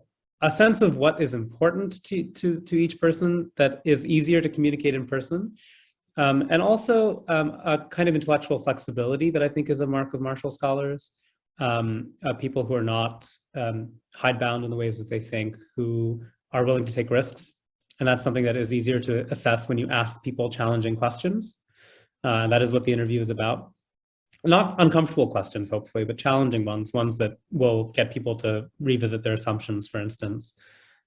sense of what is important to each person that is easier to communicate in person. And also a kind of intellectual flexibility that I think is a mark of Marshall scholars. People who are not hidebound in the ways that they think, who are willing to take risks. And that's something that is easier to assess when you ask people challenging questions. That is what the interview is about. Not uncomfortable questions, hopefully, but challenging ones that will get people to revisit their assumptions, for instance.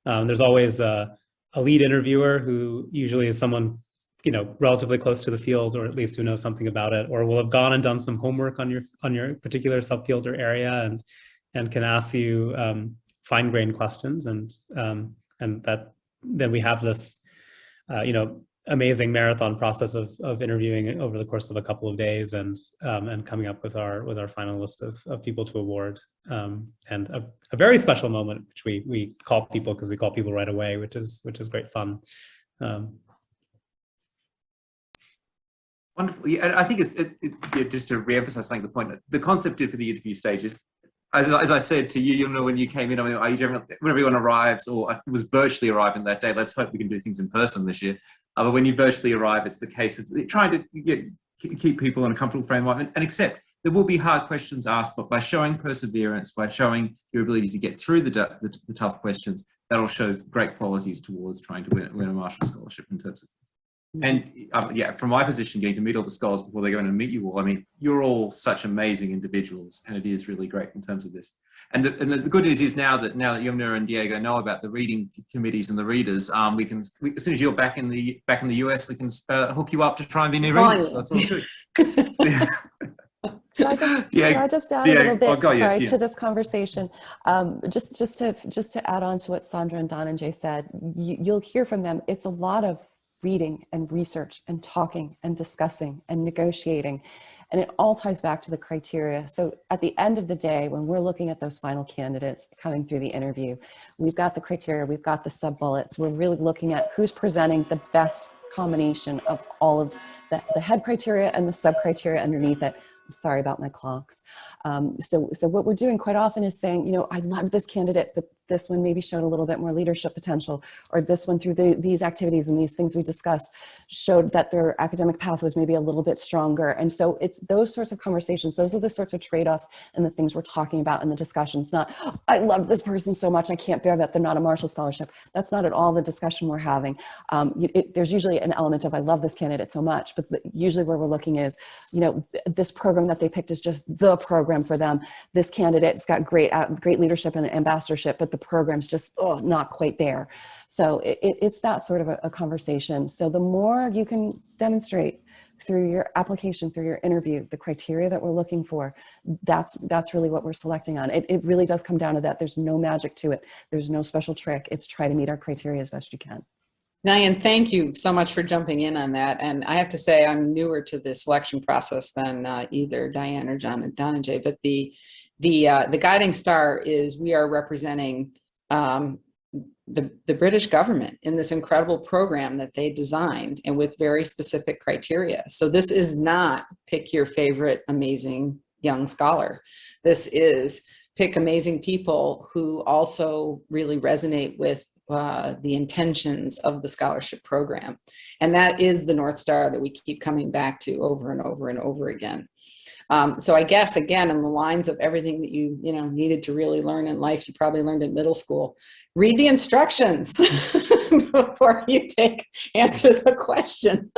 There's always a lead interviewer who usually is someone, relatively close to the field, or at least who knows something about it, or will have gone and done some homework on your particular subfield or area, and can ask you fine-grained questions, and that then we have this amazing marathon process of interviewing over the course of a couple of days, and coming up with our final list of people to award, and a very special moment which we call people, because we call people right away, which is great fun. Wonderful. Yeah, I think just to reemphasize something, the point, the concept for the interview stage is, as I said to you, when you came in, when everyone arrives, or was virtually arriving that day, let's hope we can do things in person this year. But when you virtually arrive, it's the case of trying to keep people in a comfortable frame of mind and accept there will be hard questions asked, but by showing perseverance, by showing your ability to get through the tough questions, that'll show great qualities towards trying to win a Marshall Scholarship in terms of things. And yeah, from my position, getting to meet all the scholars before they go in and meet you all, I mean, you're all such amazing individuals, and it is really great in terms of this. And the good news is now that Yumna and Diego know about the reading committees and the readers, as soon as you're back in the US, we can hook you up to try and be new readers. So that's all good. So, yeah. Can I just add a little bit to this conversation? Just to add on to what Sandra and Don and Jay said, you'll hear from them. It's a lot of reading and research and talking and discussing and negotiating. And it all ties back to the criteria. So at the end of the day, when we're looking at those final candidates coming through the interview, we've got the criteria, we've got the sub-bullets. We're really looking at who's presenting the best combination of all of the head criteria and the sub-criteria underneath it. I'm sorry about my clocks. So what we're doing quite often is saying, I love this candidate, but this one maybe showed a little bit more leadership potential, or this one through these activities and these things we discussed showed that their academic path was maybe a little bit stronger. And so it's those sorts of conversations, those are the sorts of trade-offs and the things we're talking about in the discussions, not, oh, I love this person so much, I can't bear that they're not a Marshall Scholarship. That's not at all the discussion we're having. There's usually an element of, I love this candidate so much, but usually where we're looking is, you know, this program that they picked is just the program for them. This candidate's got great leadership and ambassadorship, but the program's just not quite there. So it's that sort of a conversation. So the more you can demonstrate through your application, through your interview, the criteria that we're looking for, that's really what we're selecting on. It really does come down to that. There's no magic to it. There's no special trick. It's try to meet our criteria as best you can. Diane, thank you so much for jumping in on that. And I have to say, I'm newer to the selection process than either Diane or Donajay, but the guiding star is we are representing the British government in this incredible program that they designed and with very specific criteria. So this is not pick your favorite amazing young scholar. This is pick amazing people who also really resonate with the intentions of the scholarship program. And that is the North Star that we keep coming back to over and over and over again. So I guess, again, in the lines of everything that you needed to really learn in life, you probably learned in middle school, read the instructions before you answer the question.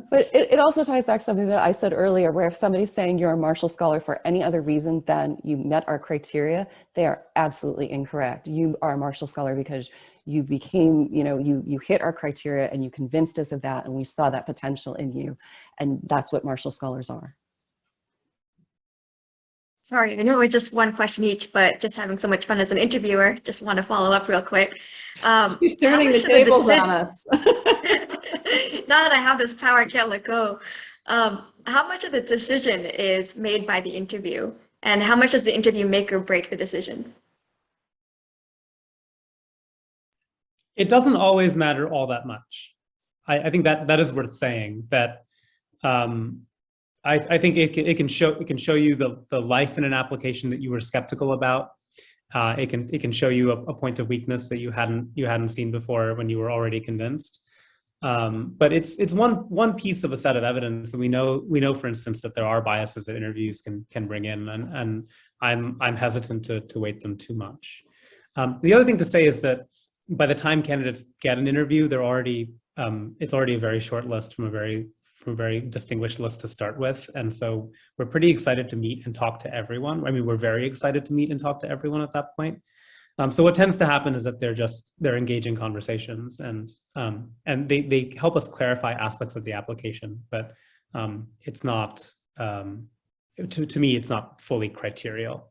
But it also ties back to something that I said earlier, where if somebody's saying you're a Marshall Scholar for any other reason than you met our criteria, they are absolutely incorrect. You are a Marshall Scholar because you became, you hit our criteria and you convinced us of that, and we saw that potential in you. And that's what Marshall Scholars are. Sorry, I know it's just one question each, but just having so much fun as an interviewer, just want to follow up real quick. She's turning the tables on us. Now that I have this power, I can't let go. How much of the decision is made by the interview, and how much does the interview make or break the decision? It doesn't always matter all that much. I think that is worth saying, that I think it can show you the life in an application that you were skeptical about. It can show you a point of weakness that you hadn't seen before when you were already convinced. But it's one piece of a set of evidence, and we know, for instance, that there are biases that interviews can bring in, and I'm hesitant to weight them too much. The other thing to say is that by the time candidates get an interview, it's already a very short list from a very distinguished list to start with. And so we're pretty excited to meet and talk to everyone. I mean, we're very excited to meet and talk to everyone at that point. So what tends to happen is that they're engaging conversations, and they help us clarify aspects of the application, but it's not, to me, it's not fully criterial.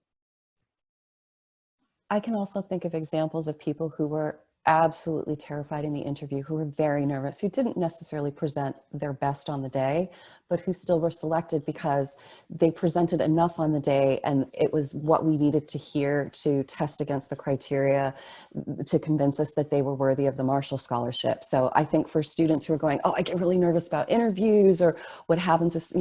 I can also think of examples of people who were absolutely terrified in the interview, who were very nervous, who didn't necessarily present their best on the day, but who still were selected because they presented enough on the day and it was what we needed to hear to test against the criteria to convince us that they were worthy of the Marshall Scholarship. So I think for students who are going, oh, I get really nervous about interviews, or what happens is,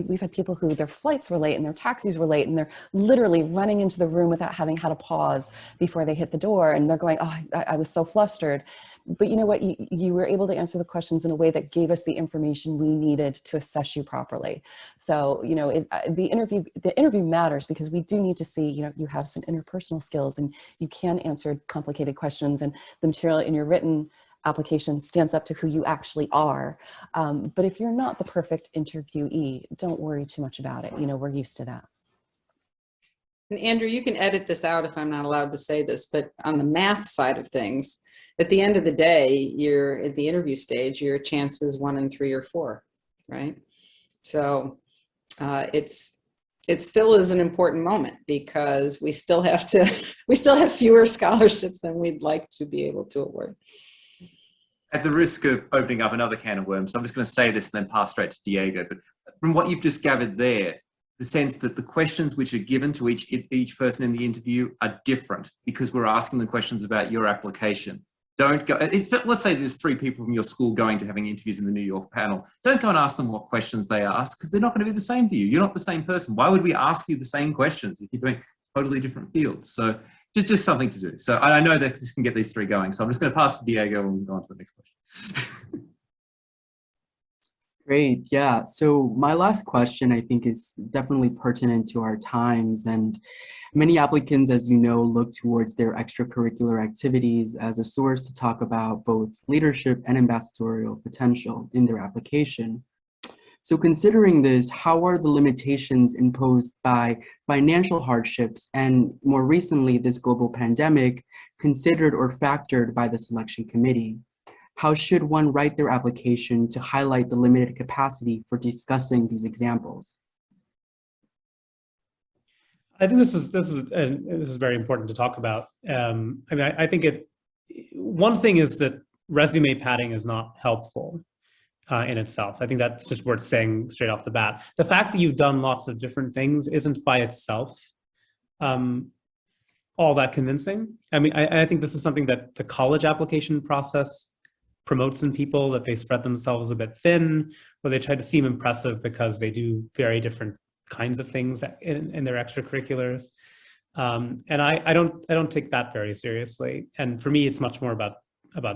we've had people who their flights were late and their taxis were late and they're literally running into the room without having had a pause before they hit the door, and they're going, oh, I was so flustered. But you know what, you were able to answer the questions in a way that gave us the information we needed to assess you properly. So, the interview matters, because we do need to see, you have some interpersonal skills and you can answer complicated questions, and the material in your written application stands up to who you actually are. But if you're not the perfect interviewee, don't worry too much about it. We're used to that. And Andrew, you can edit this out if I'm not allowed to say this, but on the math side of things, at the end of the day, you're at the interview stage, your chance is 1 in 3 or 4, right? So it still is an important moment, because we still have fewer scholarships than we'd like to be able to award. At the risk of opening up another can of worms, I'm just going to say this and then pass straight to Diego. But from what you've just gathered there, the sense that the questions which are given to each person in the interview are different, because we're asking them questions about your application. Don't go, let's say there's 3 people from your school going to having interviews in the New York panel. Don't go and ask them what questions they ask, because they're not going to be the same for you. You're not the same person. Why would we ask you the same questions if you're doing totally different fields. So just something to do. So I know that this can get these three going. So I'm just going to pass to Diego and we'll go on to the next question. Great, yeah. So my last question, I think, is definitely pertinent to our times. And many applicants, as you know, look towards their extracurricular activities as a source to talk about both leadership and ambassadorial potential in their application. So considering this, how are the limitations imposed by financial hardships and more recently this global pandemic considered or factored by the selection committee? How should one write their application to highlight the limited capacity for discussing these examples? I think this is very important to talk about. I mean, I think one thing is that resume padding is not helpful in itself. I think that's just worth saying straight off the bat. The fact that you've done lots of different things isn't by itself all that convincing. I mean, I think this is something that the college application process promotes in people, that they spread themselves a bit thin, or they try to seem impressive because they do very different kinds of things in their extracurriculars. And I don't take that very seriously. And for me, it's much more about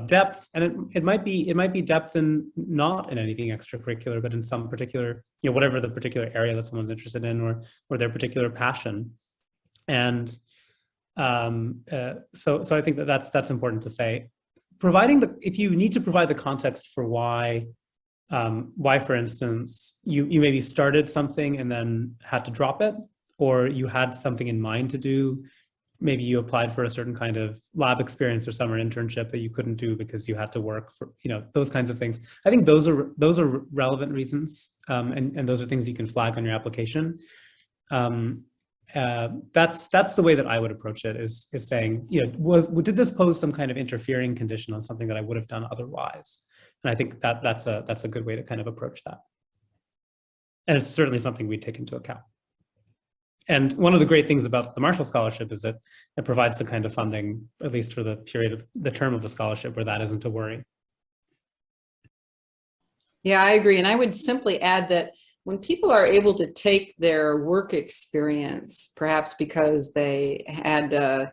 depth, and it might be depth in not in anything extracurricular, but in some particular, whatever the particular area that someone's interested in, or their particular passion. And so I think that's important to say. If you need to provide the context for why, for instance, you maybe started something and then had to drop it, or you had something in mind to do. Maybe you applied for a certain kind of lab experience or summer internship that you couldn't do because you had to work for, those kinds of things. I think those are relevant reasons, and those are things you can flag on your application. That's the way that I would approach it, is saying, did this pose some kind of interfering condition on something that I would have done otherwise? And I think that's a good way to kind of approach that. And it's certainly something we take into account. And one of the great things about the Marshall Scholarship is that it provides the kind of funding, at least for the period of the term of the scholarship, where that isn't a worry. Yeah, I agree. And I would simply add that when people are able to take their work experience, perhaps because they had,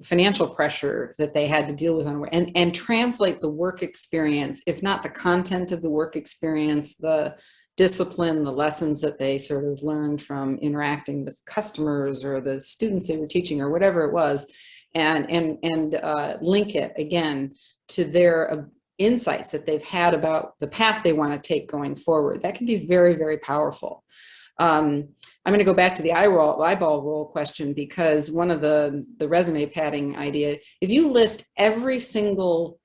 financial pressure that they had to deal with and translate the work experience, if not the content of the work experience, the discipline, the lessons that they sort of learned from interacting with customers or the students they were teaching or whatever it was, and link it again to their insights that they've had about the path they want to take going forward. That can be very, very powerful. I'm going to go back to the eyeball roll question, because one of the resume padding idea, if you list every single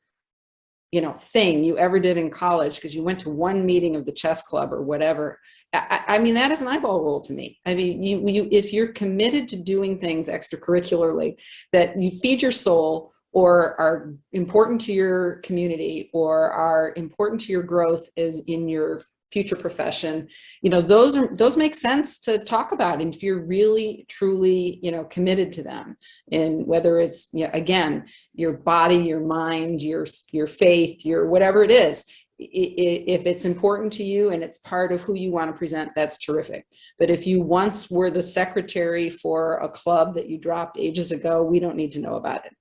thing you ever did in college because you went to one meeting of the chess club or whatever, I mean, that is an eyeball roll to me. I mean, if you're committed to doing things extracurricularly that you feed your soul, or are important to your community, or are important to your growth as in your future profession, those make sense to talk about. And if you're really, truly, committed to them, and whether it's, again, your body, your mind, your faith, your whatever it is, if it's important to you and it's part of who you want to present, that's terrific. But if you once were the secretary for a club that you dropped ages ago, we don't need to know about it.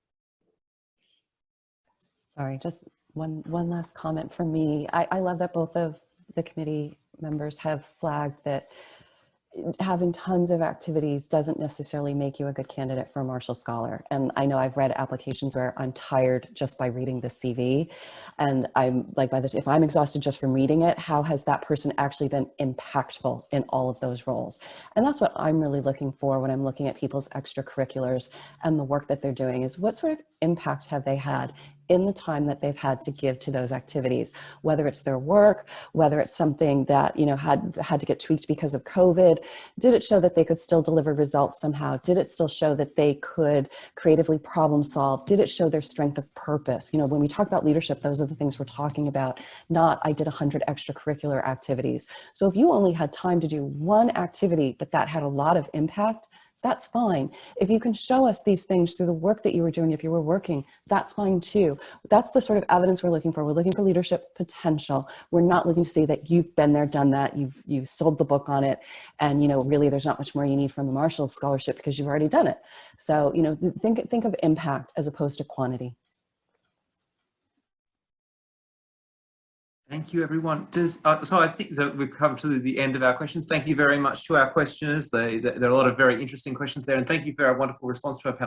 Sorry, just one last comment from me. I love that both of the committee members have flagged that having tons of activities doesn't necessarily make you a good candidate for a Marshall Scholar. And I know I've read applications where I'm tired just by reading the CV. And I'm like, if I'm exhausted just from reading it, how has that person actually been impactful in all of those roles? And that's what I'm really looking for when I'm looking at people's extracurriculars and the work that they're doing, is what sort of impact have they had in the time that they've had to give to those activities, whether it's their work, whether it's something that, had to get tweaked because of COVID. Did it show that they could still deliver results somehow? Did it still show that they could creatively problem solve? Did it show their strength of purpose? When we talk about leadership, those are the things we're talking about, not I did 100 extracurricular activities. So if you only had time to do one activity, but that had a lot of impact, that's fine. If you can show us these things through the work that you were doing, if you were working, that's fine too. That's the sort of evidence we're looking for. We're looking for leadership potential. We're not looking to see that you've been there, done that, you've sold the book on it, and really there's not much more you need from the Marshall Scholarship because you've already done it. So think of impact as opposed to quantity. Thank you, everyone. So I think that we've come to the end of our questions. Thank you very much to our questioners. There are a lot of very interesting questions there, and thank you for our wonderful response to our panel.